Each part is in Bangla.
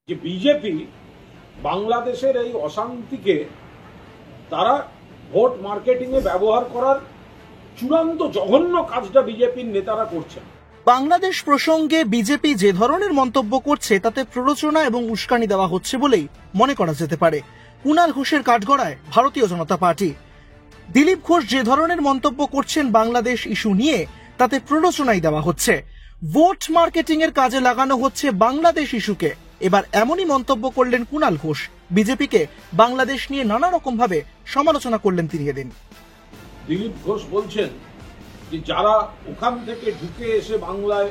যে বিজেপি বাংলাদেশের এই অশান্তিকে তারা ভোট মার্কেটিং এ ব্যবহার করার চূড়ান্ত জঘন্য কাজটা বিজেপির নেতারা করছেন। বাংলাদেশ প্রসঙ্গে বিজেপি যে ধরনের মন্তব্য করছে তাতে প্ররোচনা এবং উস্কানি দেওয়া হচ্ছে বলেই মনে করা যেতে পারে। কুণাল ঘোষের কাঠগড়ায় ভারতীয় জনতা পার্টি। দিলীপ ঘোষ যে ধরনের মন্তব্য করছেন বাংলাদেশ ইস্যু নিয়ে তাতে প্ররোচনাই দেওয়া হচ্ছে। ভোট মার্কেটিং এর কাজে লাগানো হচ্ছে বাংলাদেশ ইস্যুকে। এবার এমনই মন্তব্য করলেন কুণাল ঘোষ। বিজেপিকে বাংলাদেশ নিয়ে নানা রকম ভাবে সমালোচনা করলেন তিনি এদিন। দিলীপ ঘোষ বলছেন যে যারা ওখান থেকে ঢুকে এসে বাংলায়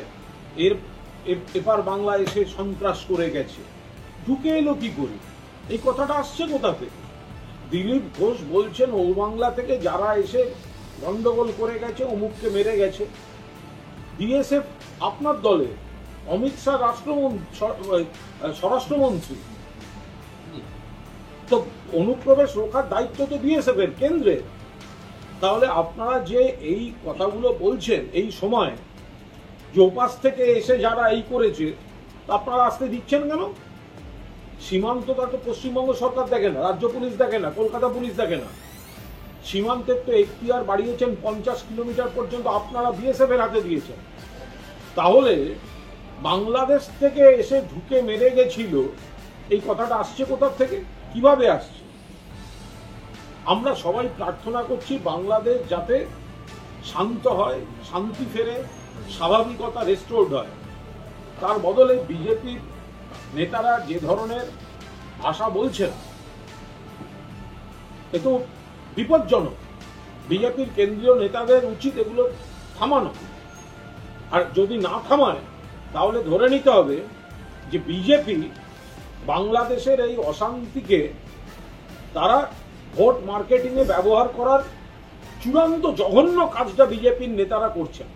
এপার বাংলায় এসে সন্ত্রাস করে গেছে, ঢুকে এলো কি করে? এই কথাটা আসছে কোথা থেকে? দিলীপ ঘোষ বলছেন ও বাংলা থেকে যারা এসে গন্ডগোল করে গেছে, অমুককে মেরে গেছে। বিএসএফ আপনার দলে, অমিত শাহ স্বরাষ্ট্রমন্ত্রী, তো অনুপ্রবেশ রোখার দায়িত্ব তো বিএসএফ এর, কেন্দ্রে। তাহলে আপনারা যে এই কথাগুলো বলছেন এই সময়, যে ওপাশ থেকে এসে যারা এই করেছে, আপনারা আসতে দিচ্ছেন কেন? সীমান্তটা তো পশ্চিমবঙ্গ সরকার দেখে না, রাজ্য পুলিশ দেখে না, কলকাতা পুলিশ দেখে না। সীমান্তের তো এখতিয়ার বাড়িয়েছেন 50 কিলোমিটার পর্যন্ত, আপনারা বিএসএফ এর হাতে দিয়েছেন। তাহলে বাংলাদেশ থেকে এসে ঢুকে মেরে গেছিল, এই কথাটা আসছে কোথা থেকে, কিভাবে আসছে? আমরা সবাই প্রার্থনা করছি বাংলাদেশ যাতে শান্ত হয়, শান্তি ফেরে, স্বাভাবিকতা রেস্টোর্ড হয়। তার বদলে বিজেপির নেতারা যে ধরনের আশা বলছেন, এ তো বিপজ্জনক। বিজেপির কেন্দ্রীয় নেতাদের উচিত এগুলো থামানো। আর যদি না থামায় তাহলে ধরে নিতে হবে যে বিজেপি বাংলাদেশের এই অশান্তিকে তারা ভোট মার্কেটিং এ ব্যবহার করার চূড়ান্ত জঘন্য কাজটা বিজেপির নেতারা করছেন।